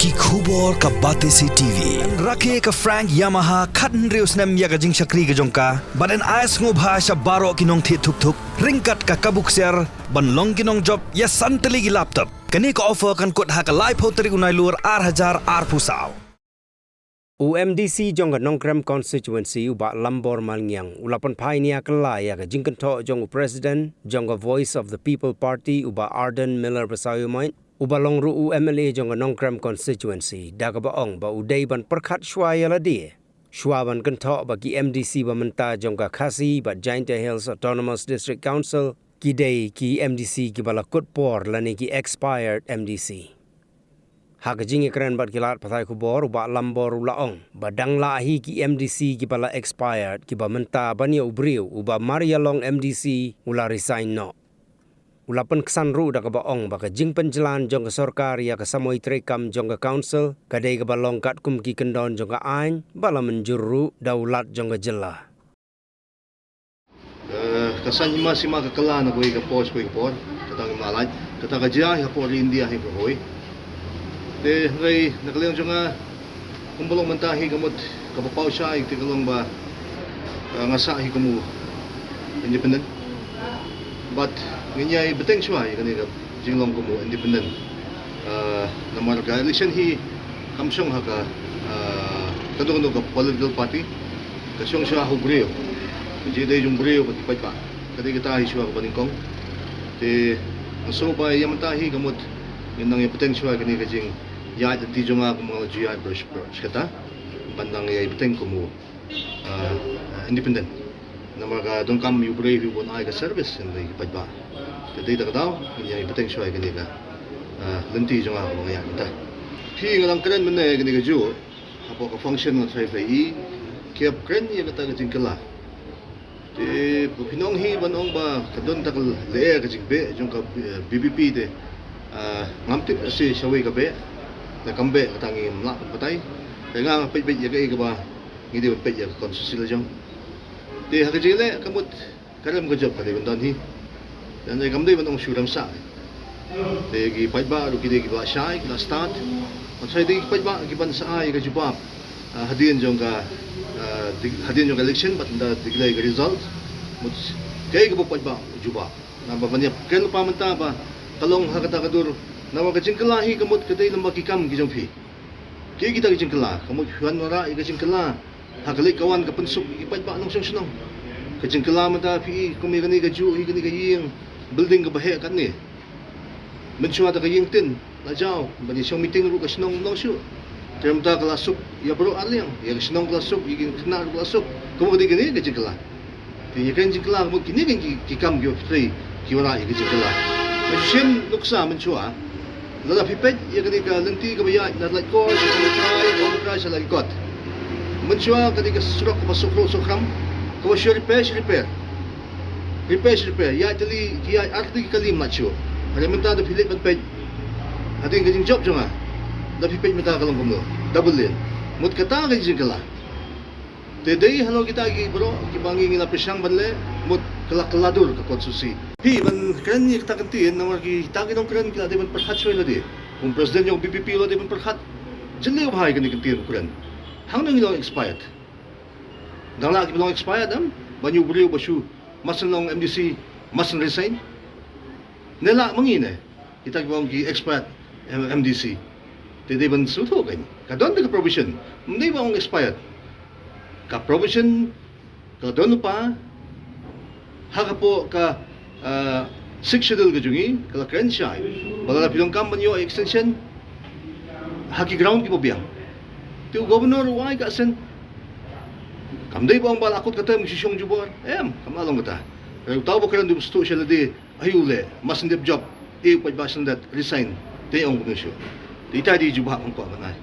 ki khubor ka bate si TV rakhe ka Frank Yamaha khatn reus nam ya ga jing shakri ga jongka baden ais ngo bhasha baro kinong thi thuk thuk ringkat ka kabuk ser ban long kinong job ya santali gi laptop kani ka offer kan kot ha ka live hoteri unai lur 8000 ar pusau UMDC jong nongkram constituency uba lambor malngyang ulapan pioneer kala ya ga jingkanto jong president jong voice of the people party uba Arden Miller Basayumain uba longru UMLA jong nongkram constituency daga baong ba uday ban perkhat shwaya la die shwaban kanto ba ki MDC ba menta jong ka khasi ba Giant Hills Autonomous District Council ki day ki MDC ki bala kutpor lani ki expired MDC Hakajing ikran bat kilat pathai kubor uba lambor ulaong badang lahi ki MDC ki pala expired ki ba menta bania ubriu uba Maria Long MDC ula resign no ulapan kesan ru da ka baong ba ka jing penjalan jong ka sarkar ya ka samoi trekam jong ka council kadai ka balong kat kum ki kendon jong ka ain bala menjuru daulat jong ka jela kasan ima sima ka kala na koi ka pos koi ka por katang malaj katang ka jia ya por India hi ko hoi de ngai nakaliang jonga kumbalong mentahi kamot kapapau siya itigalong ba ngasa hi kamu independent but nganyay beteng siya kani ka jinglong kamu independent na marga election hi kamsyong haka kadung ka political party kasyong siya hubreo jadi yung breo pati pa kadi kita hi siya ka paningkong de so ba yamentahi kamot yun ang ipateng siya kani ka jing ya di jonga kumo GI brush kata bandang ya ibteng kumo independent namaga don kam you brave you won ai ka service in the pajba jadi da daw ya ibteng shoy gani ka lenti jonga kumo ya ta phi ngang kren mene gani ka jo apo ka function ng sai fai kep kren ya kata ka jingkala te pinong hi banong ba kadon takal le ka jingbe jong ka BBP de ngamtip si sawi ka be na kambe katangi mlak patay kaya nga pait-pait ya kay ba hindi pait ya konsusila jong di hakajile kamot karam ka job pati bandon hi dan ay kamday manong syuram sa di gi pait ba ru kidi gi ba shay kila start at say di pait ba gi ban sa ay ka jubab hadin jong ka hadin jong election but the diglay ka result mut kay ka pait ba jubab na babanya ken pa manta ba kalong hakata kadur nawa ka jingkala hi kamot kaday ng makikam gijong phi kaya kita ka jingkala kamot huwan mara ka jingkala hakalik kawan ka pansuk ipad ba anong siyang sinong ka jingkala mata phi kumi kani ka ju hi kani ka ying building ka bahe kan ni mensyua ta ka ying tin la jaw bani siyang meeting ru ka sinong nong syu term ta kalasuk ya bro alyang ya sinong kalasuk igin kna ru kalasuk kumo kadi kani ka jingkala ti kan jingkala mo kini kan kikam gyo free kiwala ka jingkala Masyim luksa mensyua lala pipet ya kani ka lenti ka baya na like course ka try sa lalikot mensyua kani ka surok ka masukro sukram ka wasyo repair ya tali ya arti kalim macho alimenta da pilit magpet ating kajing job jonga da pipet mata kalong kumo double lane mut kata ka jingkala today halo kita gi bro kibangi ngila pisang banle mut kalakaladur ka konsusi hi ban kren ni kita kantin na marki tagi nong kren kila de ban perhat soy ladi kung president yung BBP lo de ban perhat jelle bhai kan kantin kren hang nang ilong expired dang lagi bilong expired banyu brio basu masan long MDC masan resign nela mangine kita gibong ki expired MDC de ban suto kan kadon de provision hindi ba ang expired ka provision kadon pa haka po ka sectional ka jungi kala krensya balala pilong kampanyo extension haki ground ki po biyang ti governor why ka sen kamday po ang balakot kata magsisyong jubor kamalong kata pero tao po karon gusto siya ladi ayule mas ndip job pagbasan that resign ti ang kunisyo ti tadi jubha ang ko manay